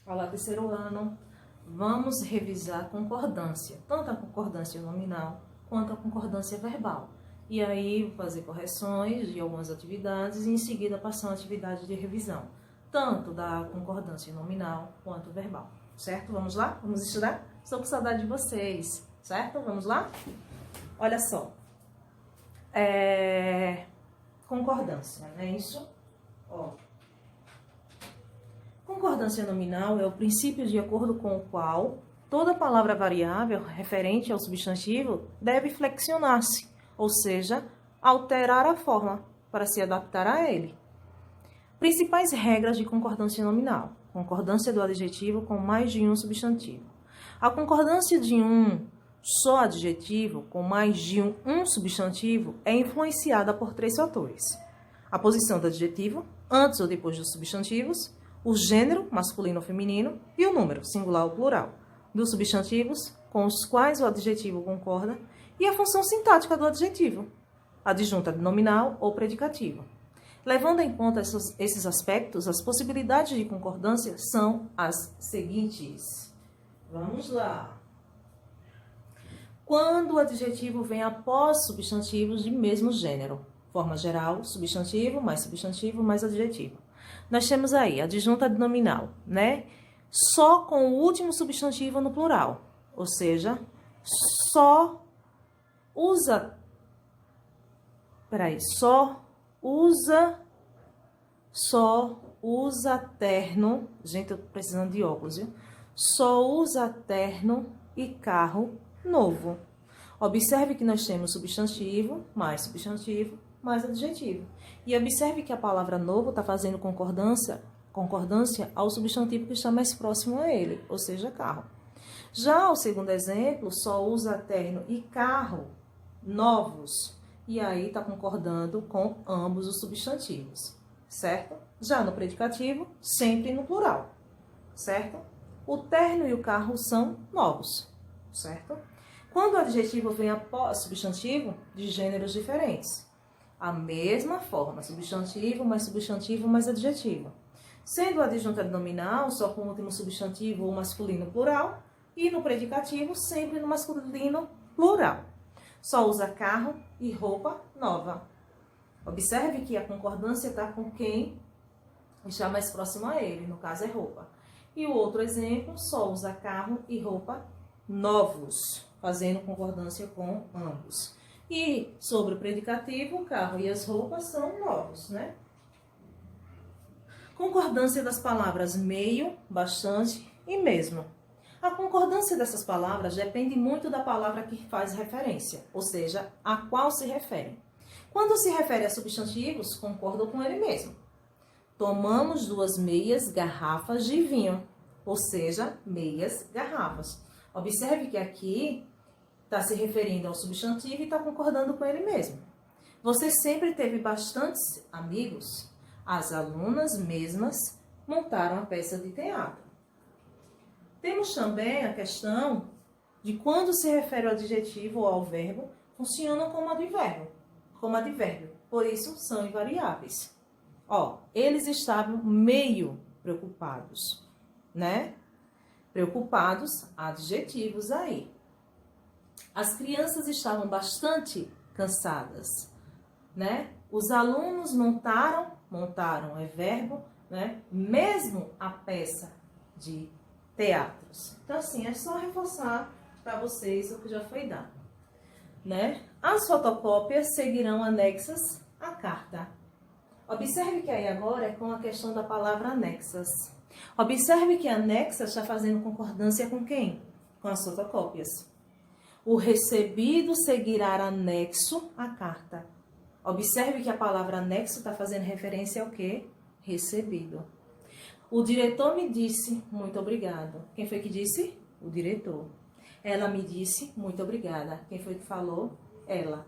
Olá, terceiro ano. Vamos revisar a concordância, tanto a concordância nominal quanto a concordância verbal. E aí, vou fazer correções de algumas atividades e em seguida passar uma atividade de revisão, tanto da concordância nominal quanto verbal. Certo? Vamos lá? Vamos estudar? Estou com saudade de vocês, certo? Vamos lá? Olha só. Concordância, não é isso? Ó. Concordância nominal é o princípio de acordo com o qual toda palavra variável referente ao substantivo deve flexionar-se, ou seja, alterar a forma para se adaptar a ele. Principais regras de concordância nominal. Concordância do adjetivo com mais de um substantivo. A concordância de um só adjetivo com mais de um substantivo é influenciada por três fatores: a posição do adjetivo, antes ou depois dos substantivos, o gênero, masculino ou feminino, e o número, singular ou plural, dos substantivos com os quais o adjetivo concorda, e a função sintática do adjetivo, adjunta nominal ou predicativo. Levando em conta esses aspectos, as possibilidades de concordância são as seguintes. Vamos lá. Quando o adjetivo vem após substantivos de mesmo gênero, forma geral, substantivo mais adjetivo. Nós temos aí a adjunta nominal, né? Só com o último substantivo no plural, ou seja, só usa terno, gente, eu tô precisando de óculos, viu? Só usa terno e carro novo. Observe que nós temos substantivo mais adjetivo. E observe que a palavra novo está fazendo concordância ao substantivo que está mais próximo a ele, ou seja, carro. Já o segundo exemplo, só usa terno e carro novos. E aí está concordando com ambos os substantivos, certo? Já no predicativo, sempre no plural, certo? O terno e o carro são novos, certo? Quando o adjetivo vem após substantivo, de gêneros diferentes. A mesma forma, substantivo mais adjetivo. Sendo a adjunta nominal, só com o último substantivo ou masculino plural, e no predicativo, sempre no masculino plural. Só usa carro e roupa nova. Observe que a concordância está com quem está mais próximo a ele, no caso é roupa. E o outro exemplo, só usa carro e roupa novos, fazendo concordância com ambos. E sobre o predicativo, o carro e as roupas são novos, né? Concordância das palavras meio, bastante e mesmo. A concordância dessas palavras depende muito da palavra que faz referência, ou seja, a qual se refere. Quando se refere a substantivos, concordam com ele mesmo. Tomamos 2 meias garrafas de vinho, ou seja, meias garrafas. Observe que aqui está se referindo ao substantivo e está concordando com ele mesmo. Você sempre teve bastantes amigos? As alunas mesmas montaram a peça de teatro. Temos também a questão de quando se refere ao adjetivo ou ao verbo, funcionam como advérbio, por isso são invariáveis. Ó, eles estavam meio preocupados, né? Preocupados, adjetivos aí. As crianças estavam bastante cansadas, né? Os alunos montaram é verbo, né? Mesmo a peça de teatros. Então, assim, é só reforçar para vocês o que já foi dado, né? As fotocópias seguirão anexas à carta. Observe que aí agora é com a questão da palavra anexas. Observe que anexas está fazendo concordância com quem? Com as fotocópias. O recebido seguirá anexo à carta. Observe que a palavra anexo está fazendo referência ao quê? Recebido. O diretor me disse muito obrigado. Quem foi que disse? O diretor. Ela me disse muito obrigada. Quem foi que falou? Ela.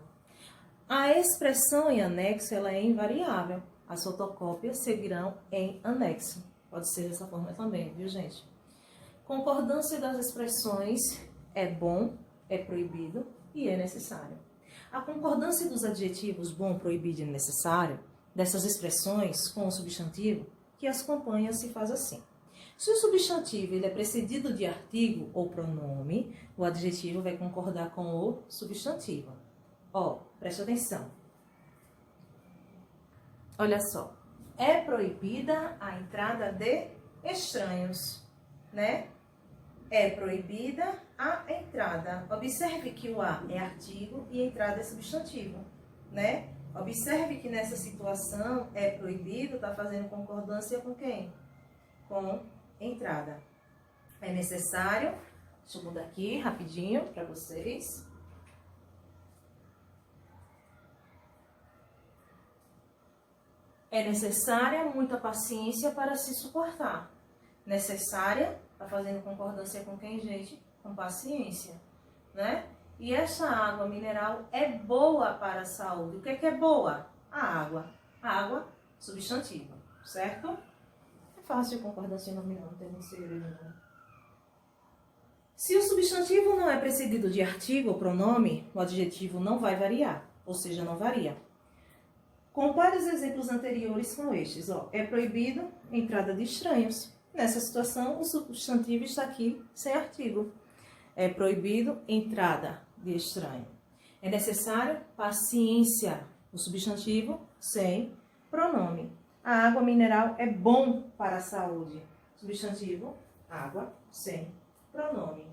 A expressão em anexo ela é invariável. As fotocópias seguirão em anexo. Pode ser dessa forma também, viu, gente? Concordância das expressões é bom, é proibido e é necessário. A concordância dos adjetivos bom, proibido e necessário, dessas expressões com o substantivo, que as acompanha se faz assim. Se o substantivo ele é precedido de artigo ou pronome, o adjetivo vai concordar com o substantivo. Ó, preste atenção. Olha só. É proibida a entrada de estranhos, né? É proibida a entrada. Observe que o a é artigo e a entrada é substantivo, né? Observe que nessa situação é proibido, está fazendo concordância com quem? Com entrada. É necessário, deixa eu mudar aqui rapidinho para vocês. É necessária muita paciência para se suportar. Necessária, tá fazendo concordância com quem, gente? Com paciência, né? E essa água mineral é boa para a saúde. O que é boa? A água. A água, substantivo, certo? É fácil concordância nominal, não tem muito segredo, não. Se o substantivo não é precedido de artigo ou pronome, o adjetivo não vai variar, ou seja, não varia. Compare os exemplos anteriores com estes. Ó, é proibido a entrada de estranhos. Nessa situação, o substantivo está aqui sem artigo. É proibido entrada de estranho. É necessário paciência. O substantivo sem pronome. A água mineral é bom para a saúde. Substantivo, água sem pronome.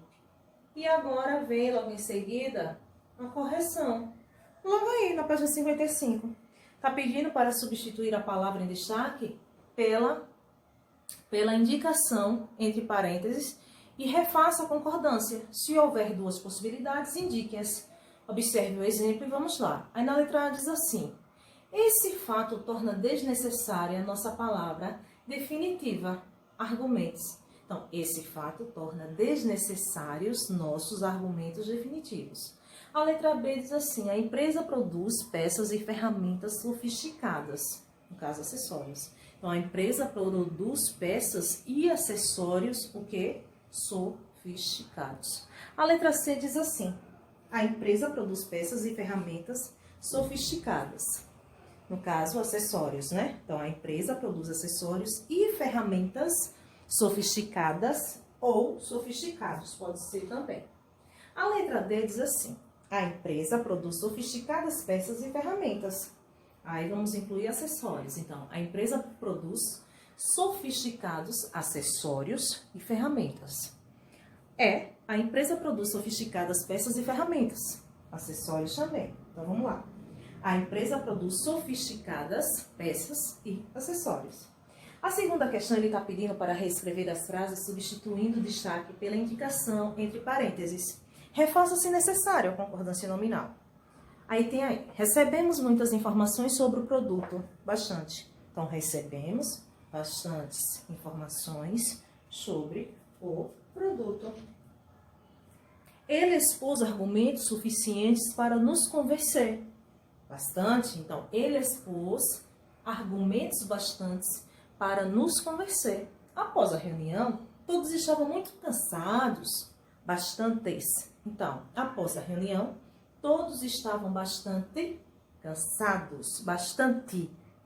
E agora vem logo em seguida a correção. Logo aí, na página 55. Está pedindo para substituir a palavra em destaque pela indicação entre parênteses e refaça a concordância. Se houver duas possibilidades, indique-as. Observe o exemplo e vamos lá. Aí na letra A diz assim: esse fato torna desnecessária a nossa palavra definitiva. Argumentos. Então, esse fato torna desnecessários nossos argumentos definitivos. A letra B diz assim: a empresa produz peças e ferramentas sofisticadas, no caso, acessórios. Então, a empresa produz peças e acessórios, o quê? Sofisticados. A letra C diz assim: a empresa produz peças e ferramentas sofisticadas. No caso, acessórios, né? Então, a empresa produz acessórios e ferramentas sofisticadas ou sofisticados, pode ser também. A letra D diz assim: a empresa produz sofisticadas peças e ferramentas. Aí vamos incluir acessórios. Então, a empresa produz sofisticados acessórios e ferramentas. A empresa produz sofisticadas peças e ferramentas. Acessórios também. Então, vamos lá. A empresa produz sofisticadas peças e acessórios. A segunda questão, ele está pedindo para reescrever as frases substituindo o destaque pela indicação entre parênteses. Refaça se necessário a concordância nominal. Aí tem aí, recebemos muitas informações sobre o produto, bastante. Então, recebemos bastantes informações sobre o produto. Ele expôs argumentos suficientes para nos convencer. Bastante, então, ele expôs argumentos bastantes para nos convencer. Após a reunião, todos estavam muito cansados, bastantes. Então, após a reunião, todos estavam bastante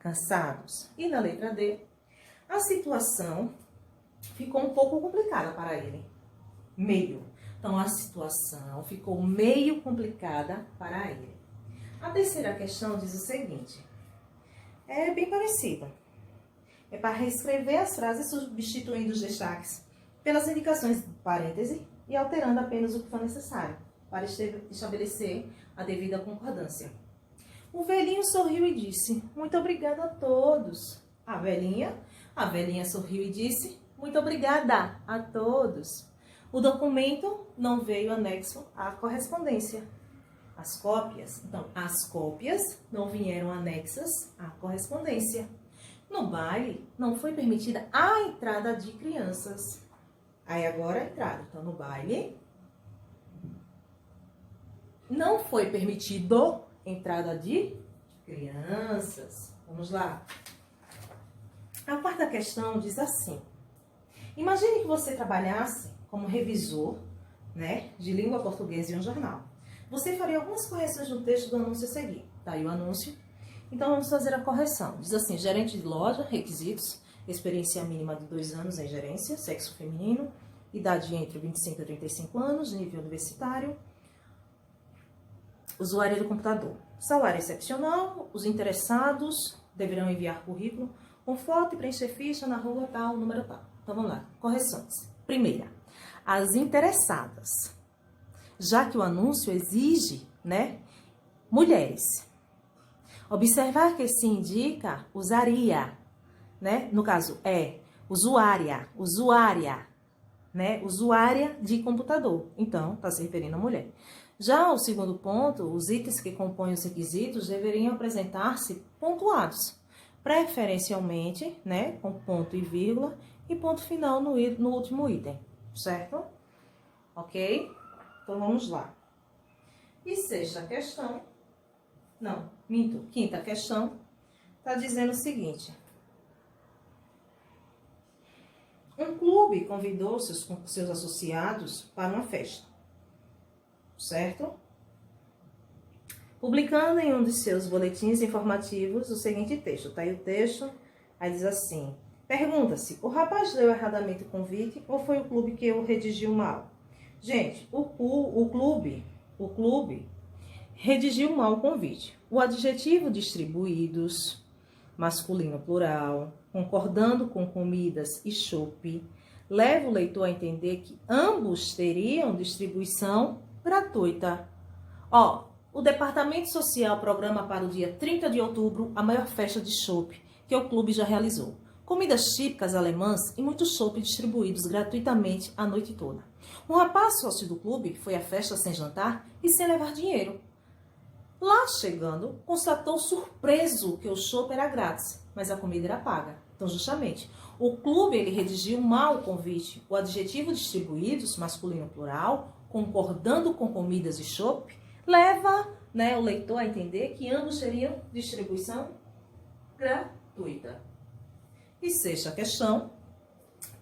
cansados. E na letra D, a situação ficou um pouco complicada para ele. Meio. Então, a situação ficou meio complicada para ele. A terceira questão diz o seguinte. É bem parecida. É para reescrever as frases substituindo os destaques pelas indicações de parêntese e alterando apenas o que for necessário para estabelecer a devida concordância. O velhinho sorriu e disse: muito obrigada a todos. A velhinha sorriu e disse: muito obrigada a todos. O documento não veio anexo à correspondência. As cópias, então, as cópias não vieram anexas à correspondência. No baile, não foi permitida a entrada de crianças. Aí agora a entrada. Então, no baile, não foi permitido entrada de crianças. Vamos lá. A quarta questão diz assim. Imagine que você trabalhasse como revisor, né, de língua portuguesa em um jornal. Você faria algumas correções no texto do anúncio a seguir. Tá aí o anúncio. Então, vamos fazer a correção. Diz assim, gerente de loja, requisitos, experiência mínima de 2 anos em gerência, sexo feminino, idade entre 25 e 35 anos, nível universitário, usuário do computador. Salário excepcional, os interessados deverão enviar currículo com foto e preencher ficha na rua tal, número tal. Então vamos lá, correções. Primeira, as interessadas, já que o anúncio exige, né, mulheres. Observar que se indica usaria, né, no caso é usuária, né, usuária de computador. Então, está se referindo a mulher. Já o segundo ponto, os itens que compõem os requisitos deveriam apresentar-se pontuados, preferencialmente, né, com ponto e vírgula e ponto final no último item, certo? Ok? Então, vamos lá. E quinta questão, está dizendo o seguinte. Um clube convidou seus associados para uma festa, certo? Publicando em um de seus boletins informativos o seguinte texto. Tá aí o texto, aí diz assim. Pergunta-se, o rapaz leu erradamente o convite ou foi o clube que o redigiu mal? Gente, o clube redigiu mal o convite. O adjetivo distribuídos, masculino plural, concordando com comidas e chope, leva o leitor a entender que ambos teriam distribuição gratuita. Ó, o Departamento Social programa para o dia 30 de outubro a maior festa de chope que o clube já realizou. Comidas típicas alemãs e muitos chope distribuídos gratuitamente a noite toda. Um rapaz sócio do clube foi à festa sem jantar e sem levar dinheiro. Lá chegando, constatou surpreso que o chopp era grátis, mas a comida era paga. Então, justamente, o clube ele redigiu mal o convite. O adjetivo distribuídos, masculino plural, concordando com comidas e chopp, leva, né, o leitor a entender que ambos teriam distribuição gratuita. E sexta questão,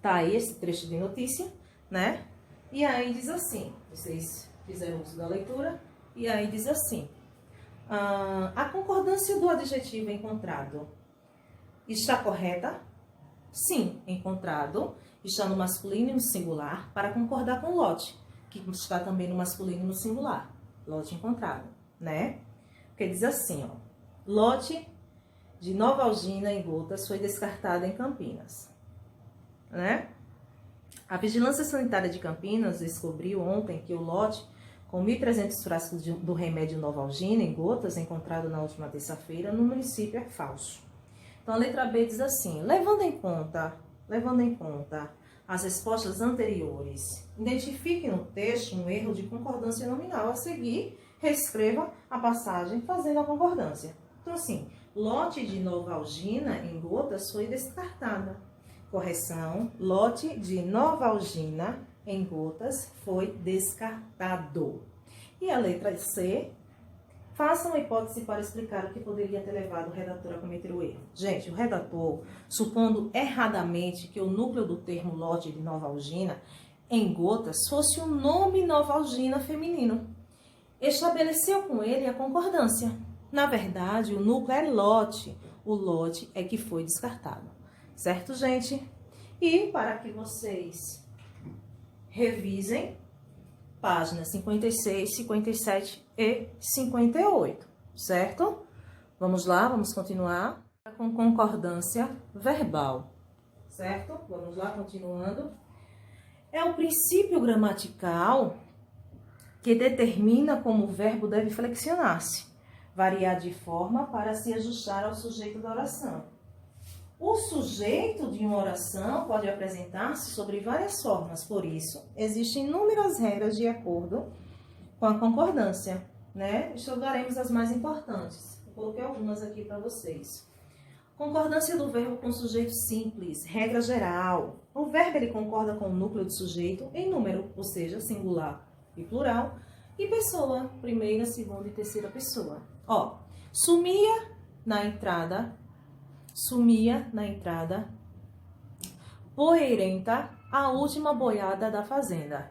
tá aí esse trecho de notícia, né? E aí diz assim, vocês fizeram uso da leitura, e aí diz assim. A concordância do adjetivo encontrado está correta? Sim, encontrado está no masculino e no singular para concordar com lote, que está também no masculino e no singular. Lote encontrado, né? Porque diz assim, ó. Lote de Nova Algina em Gotas foi descartado em Campinas, né? A Vigilância Sanitária de Campinas descobriu ontem que o lote com 1.300 frascos do remédio Novalgina em gotas, encontrado na última terça-feira, no município é falso. Então, a letra B diz assim, levando em conta as respostas anteriores, identifique no texto um erro de concordância nominal. A seguir, reescreva a passagem fazendo a concordância. Então, assim, lote de Novalgina em gotas foi descartada. Correção, lote de Novalgina em gotas foi descartado. E a letra C, faça uma hipótese para explicar o que poderia ter levado o redator a cometer o erro. Gente, o redator, supondo erradamente que o núcleo do termo lote de Novalgina em gotas fosse o nome Novalgina feminino, estabeleceu com ele a concordância. Na verdade, o núcleo é lote, o lote é que foi descartado. Certo, gente? E para que vocês revisem páginas 56, 57 e 58, certo? Vamos lá, vamos continuar com concordância verbal, certo? Vamos lá, continuando. É o princípio gramatical que determina como o verbo deve flexionar-se, variar de forma para se ajustar ao sujeito da oração. O sujeito de uma oração pode apresentar-se sobre várias formas, por isso, existem inúmeras regras de acordo com a concordância, né? Estudaremos as mais importantes. Eu coloquei algumas aqui para vocês. Concordância do verbo com sujeito simples, regra geral. O verbo ele concorda com o núcleo de sujeito em número, ou seja, singular e plural, e pessoa, primeira, segunda e terceira pessoa. Ó, sumia na entrada, poeirenta, a última boiada da fazenda.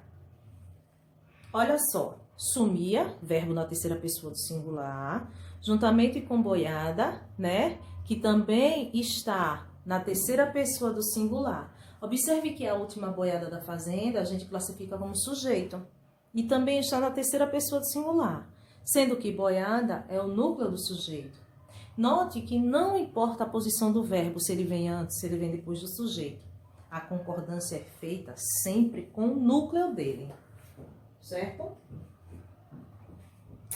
Olha só, sumia, verbo na terceira pessoa do singular, juntamente com boiada, né, que também está na terceira pessoa do singular. Observe que a última boiada da fazenda a gente classifica como sujeito e também está na terceira pessoa do singular, sendo que boiada é o núcleo do sujeito. Note que não importa a posição do verbo, se ele vem antes, se ele vem depois do sujeito. A concordância é feita sempre com o núcleo dele, certo?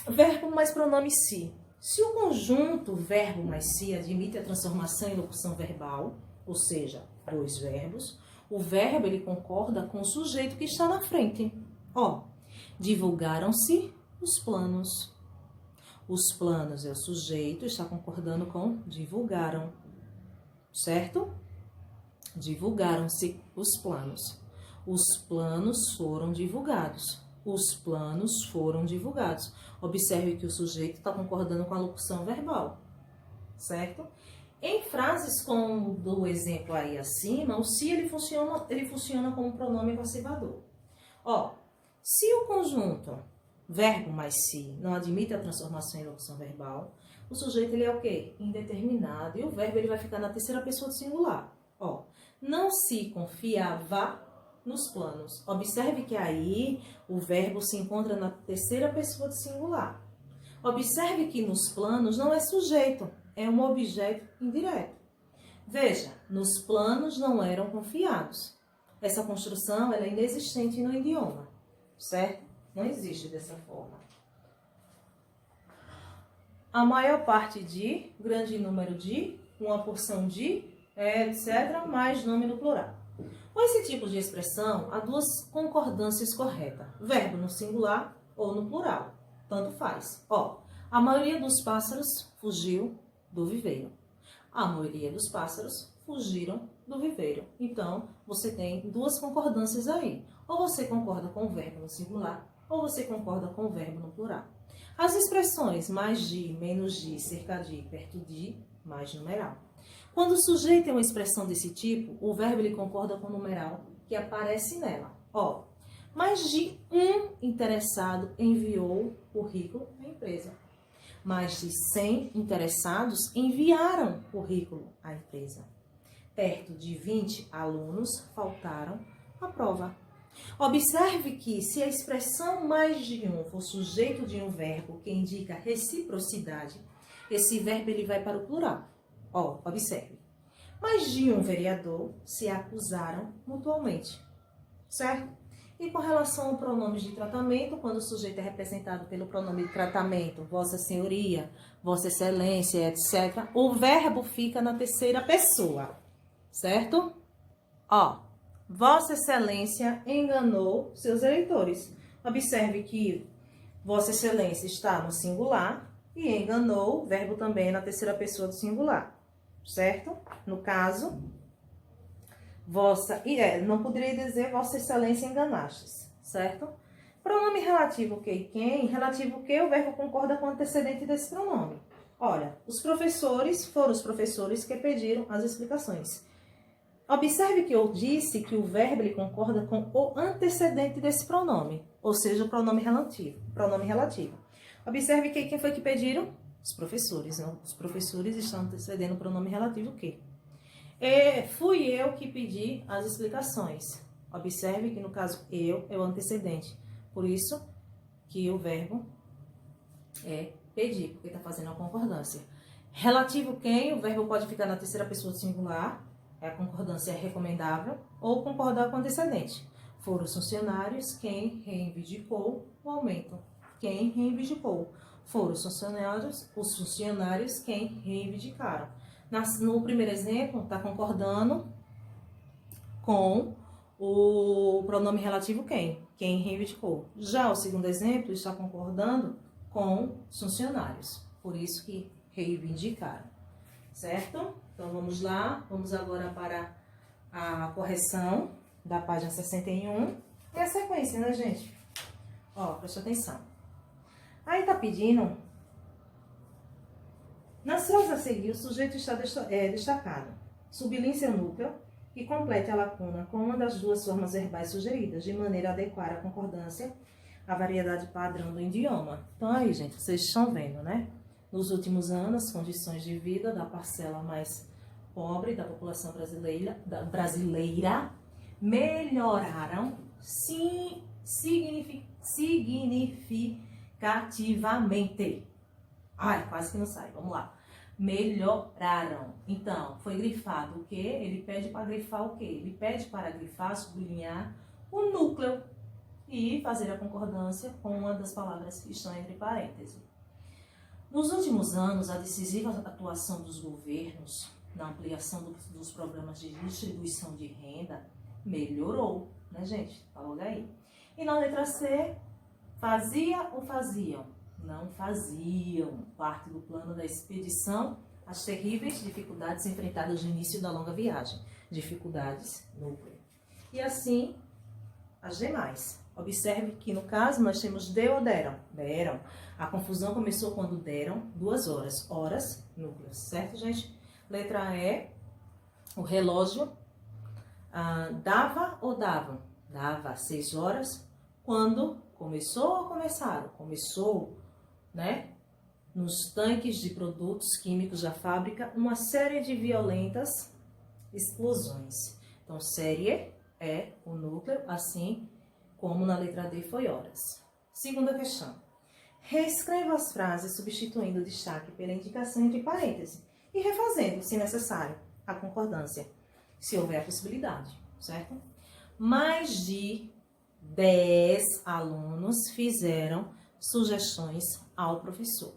Verbo mais pronome se. Se o conjunto verbo mais se admite a transformação em locução verbal, ou seja, dois verbos, o verbo ele concorda com o sujeito que está na frente. Ó, divulgaram-se os planos. Os planos é o sujeito, está concordando com divulgaram, certo? Divulgaram-se os planos. Os planos foram divulgados. Os planos foram divulgados. Observe que o sujeito está concordando com a locução verbal, certo? Em frases como do exemplo aí acima, o se ele funciona como pronome passivador. Ó, se o conjunto verbo mais se não admite a transformação em locução verbal, o sujeito ele é o quê? Indeterminado. E o verbo ele vai ficar na terceira pessoa do singular. Ó, não se confiava nos planos. Observe que aí o verbo se encontra na terceira pessoa do singular. Observe que nos planos não é sujeito, é um objeto indireto. Veja, nos planos não eram confiados. Essa construção ela é inexistente no idioma, certo? Não existe dessa forma. A maior parte de, grande número de, uma porção de, etc., mais nome no plural. Com esse tipo de expressão, há duas concordâncias corretas. Verbo no singular ou no plural. Tanto faz. Ó, a maioria dos pássaros fugiu do viveiro. A maioria dos pássaros fugiram do viveiro. Então, você tem duas concordâncias aí. Ou você concorda com o verbo no singular, ou você concorda com o verbo no plural. As expressões mais de, menos de, cerca de, perto de, mais numeral. Quando o sujeito é uma expressão desse tipo, o verbo ele concorda com o numeral que aparece nela. Ó, mais de um interessado enviou currículo à empresa. Mais de 100 interessados enviaram currículo à empresa. Perto de 20 alunos faltaram à prova. Observe que se a expressão mais de um for sujeito de um verbo que indica reciprocidade, esse verbo ele vai para o plural. Ó, observe. Mais de um vereador se acusaram mutuamente, certo? E com relação ao pronomes de tratamento, quando o sujeito é representado pelo pronome de tratamento, Vossa Senhoria, Vossa Excelência, etc., o verbo fica na terceira pessoa, certo? Ó, Vossa Excelência enganou seus eleitores. Observe que Vossa Excelência está no singular e enganou, o verbo também é na terceira pessoa do singular, certo? No caso, não poderia dizer Vossa Excelência enganastes, certo? Pronome relativo que e quem, relativo que o verbo concorda com o antecedente desse pronome. Olha, os professores foram os professores que pediram as explicações. Observe que eu disse que o verbo ele concorda com o antecedente desse pronome, ou seja, o pronome relativo. Observe que quem foi que pediram? Os professores, não? Os professores estão antecedendo o pronome relativo que. Fui eu que pedi as explicações. Observe que no caso eu é o antecedente. Por isso que o verbo é pedir, porque está fazendo a concordância. Relativo quem, o verbo pode ficar na terceira pessoa do singular. A concordância é recomendável, ou concordar com o antecedente. Foram os funcionários quem reivindicou o aumento. Quem reivindicou. Foram os funcionários quem reivindicaram. No primeiro exemplo, está concordando com o pronome relativo quem reivindicou. Já o segundo exemplo está concordando com os funcionários. Por isso que reivindicaram. Certo? Então, vamos lá. Vamos agora para a correção da página 61. É a sequência, né, gente? Ó, presta atenção. Aí tá pedindo... Nas frases a seguir, o sujeito está destacado. Sublinhe seu núcleo e complete a lacuna com uma das duas formas verbais sugeridas, de maneira a adequar a concordância à variedade padrão do idioma. Então, aí, gente, vocês estão vendo, né? Nos últimos anos, as condições de vida da parcela mais pobre da população brasileira melhoraram significativamente. Ai, quase que não sai, vamos lá. Melhoraram. Então, foi grifado o quê? Ele pede para grifar o quê? Ele pede para grifar, sublinhar o núcleo e fazer a concordância com uma das palavras que estão entre parênteses. Nos últimos anos, a decisiva atuação dos governos na ampliação dos programas de distribuição de renda melhorou, né, gente? Falou aí. E na letra C, fazia ou faziam? Não faziam parte do plano da expedição as terríveis dificuldades enfrentadas no início da longa viagem. Dificuldades núcleo. E assim, as demais. Observe que no caso nós temos de ou deram. Deram. A confusão começou quando deram 2 horas. Horas, núcleos. Certo, gente? Letra E, o relógio dava ou davam? Dava 6 horas. Quando começou ou começaram? Começou, né? Nos tanques de produtos químicos da fábrica, uma série de violentas explosões. Então, série é o núcleo, assim como na letra D foi horas. Segunda questão. Reescreva as frases substituindo o destaque pela indicação entre parênteses e refazendo, se necessário, a concordância, se houver a possibilidade, certo? Mais de 10 alunos fizeram sugestões ao professor.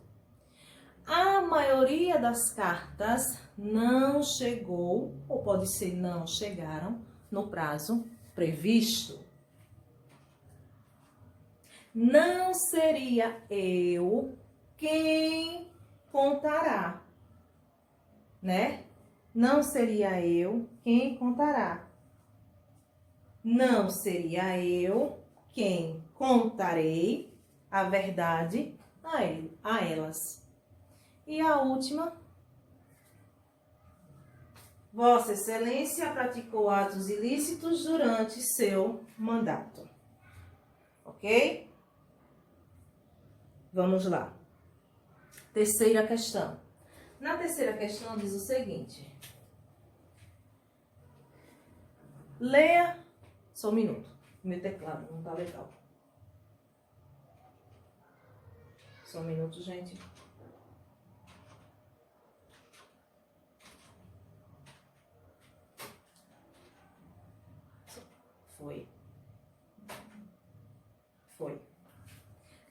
A maioria das cartas não chegou, ou pode ser não chegaram, no prazo previsto. Não seria eu quem contará, né? Não seria eu quem contará. Não seria eu quem contarei a verdade a elas. E a última. Vossa Excelência praticou atos ilícitos durante seu mandato. Ok? Vamos lá. Terceira questão. Na terceira questão diz o seguinte. Leia. Só um minuto. Meu teclado não tá legal. Só um minuto, gente. Foi.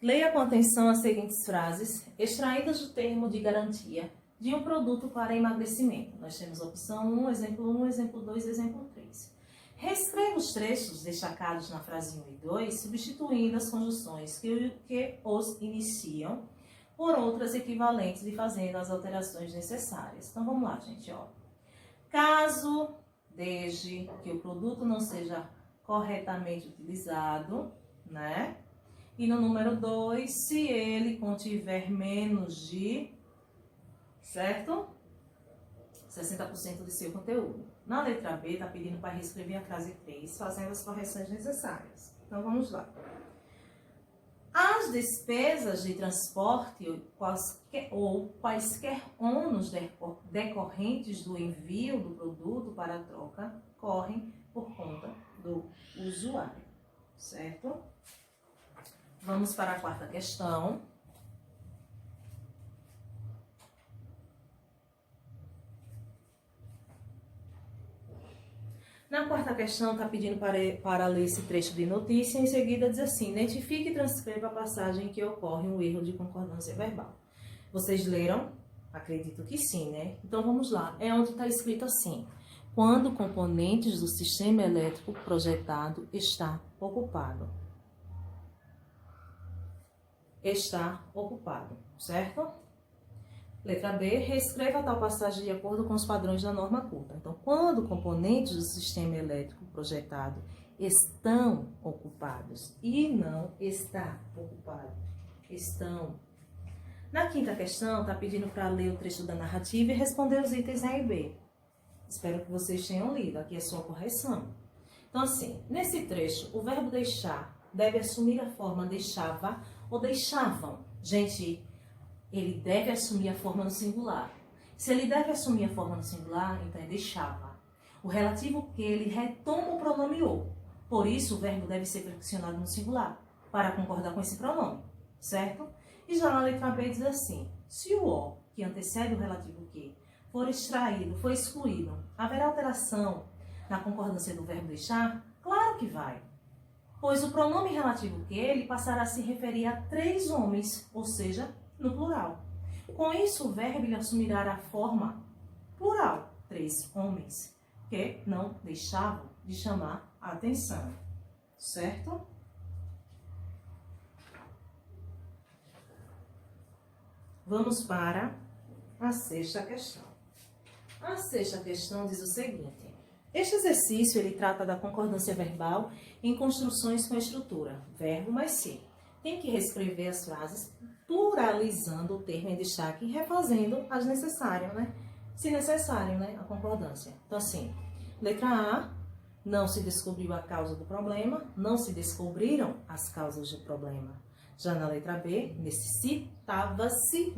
Leia com atenção as seguintes frases, extraídas do termo de garantia de um produto para emagrecimento. Nós temos a opção 1, exemplo 1, exemplo 2, exemplo 3. Reescreva os trechos destacados na frase 1 e 2, substituindo as conjunções que os iniciam por outras equivalentes e fazendo as alterações necessárias. Então, vamos lá, gente. Ó. Caso, desde que o produto não seja corretamente utilizado, né? E no número 2, se ele contiver menos de, certo? 60% de seu conteúdo. Na letra B, está pedindo para reescrever a frase 3, fazendo as correções necessárias. Então, vamos lá. As despesas de transporte ou quaisquer ônus decorrentes do envio do produto para a troca correm por conta do usuário, certo? Vamos para a quarta questão. Na quarta questão, está pedindo para ler esse trecho de notícia. Em seguida, diz assim, identifique e transcreva a passagem em que ocorre um erro de concordância verbal. Vocês leram? Acredito que sim, né? Então, vamos lá. É onde está escrito assim. Quando componentes do sistema elétrico projetado está ocupado. Está ocupado, certo? Letra B, reescreva tal passagem de acordo com os padrões da norma culta. Então, quando componentes do sistema elétrico projetado estão ocupados e não está ocupado, estão. Na quinta questão, está pedindo para ler o trecho da narrativa e responder os itens A e B. Espero que vocês tenham lido, aqui é só a correção. Então, assim, nesse trecho, o verbo deixar deve assumir a forma deixava ou deixavam. Gente, ele deve assumir a forma no singular. Se ele deve assumir a forma no singular, então é deixava. O relativo que ele retoma o pronome o. Por isso, o verbo deve ser flexionado no singular, para concordar com esse pronome, certo? E já na letra B diz assim, se o o, que antecede o relativo que, for extraído, for excluído, haverá alteração na concordância do verbo deixar? Claro que vai, pois o pronome relativo que ele passará a se referir a 3 homens, ou seja, no plural. Com isso, o verbo ele assumirá a forma plural, 3 homens, que não deixavam de chamar a atenção, certo? Vamos para a sexta questão. A sexta questão diz o seguinte: este exercício ele trata da concordância verbal em construções com estrutura, verbo mais se. Tem que reescrever as frases pluralizando o termo em destaque e refazendo as necessárias, né? Se necessário, né? A concordância. Então, assim, letra A, não se descobriu a causa do problema, não se descobriram as causas do problema. Já na letra B, necessitava-se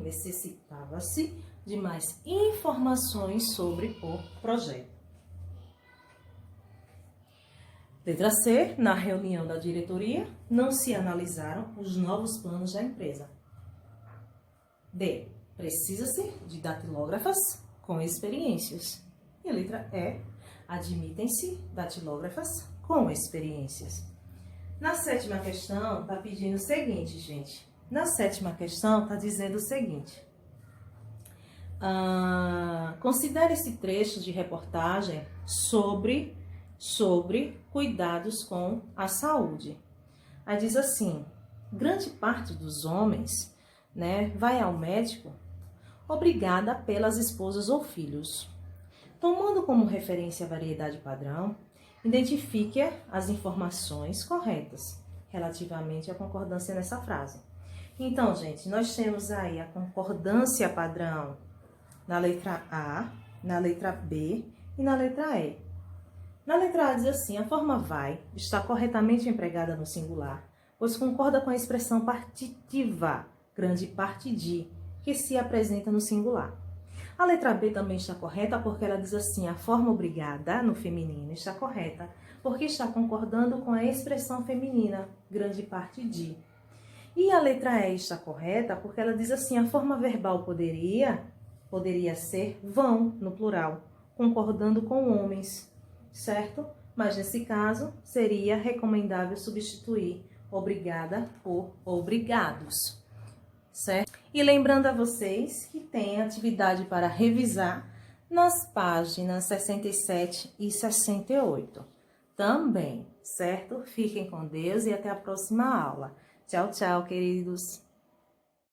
de mais informações sobre o projeto. Letra C, na reunião da diretoria, não se analisaram os novos planos da empresa. D, precisa-se de datilógrafas com experiências. E a letra E, admitem-se datilógrafas com experiências. Na sétima questão, está pedindo o seguinte, gente. Na sétima questão, está dizendo o seguinte. Considere esse trecho de reportagem sobre cuidados com a saúde. Aí diz assim, grande parte dos homens, né, vai ao médico obrigada pelas esposas ou filhos. Tomando como referência a variedade padrão, identifique as informações corretas relativamente à concordância nessa frase. Então, gente, nós temos aí a concordância padrão na letra A, na letra B e na letra E. Na letra A diz assim, a forma vai está corretamente empregada no singular, pois concorda com a expressão partitiva, grande parte de, que se apresenta no singular. A letra B também está correta porque ela diz assim, a forma obrigada no feminino está correta porque está concordando com a expressão feminina, grande parte de. E a letra E está correta porque ela diz assim, a forma verbal poderia ser vão, no plural, concordando com homens, certo? Mas nesse caso, seria recomendável substituir obrigada por obrigados, certo? E lembrando a vocês que tem atividade para revisar nas páginas 67 e 68 também, certo? Fiquem com Deus e até a próxima aula. Tchau, tchau, queridos!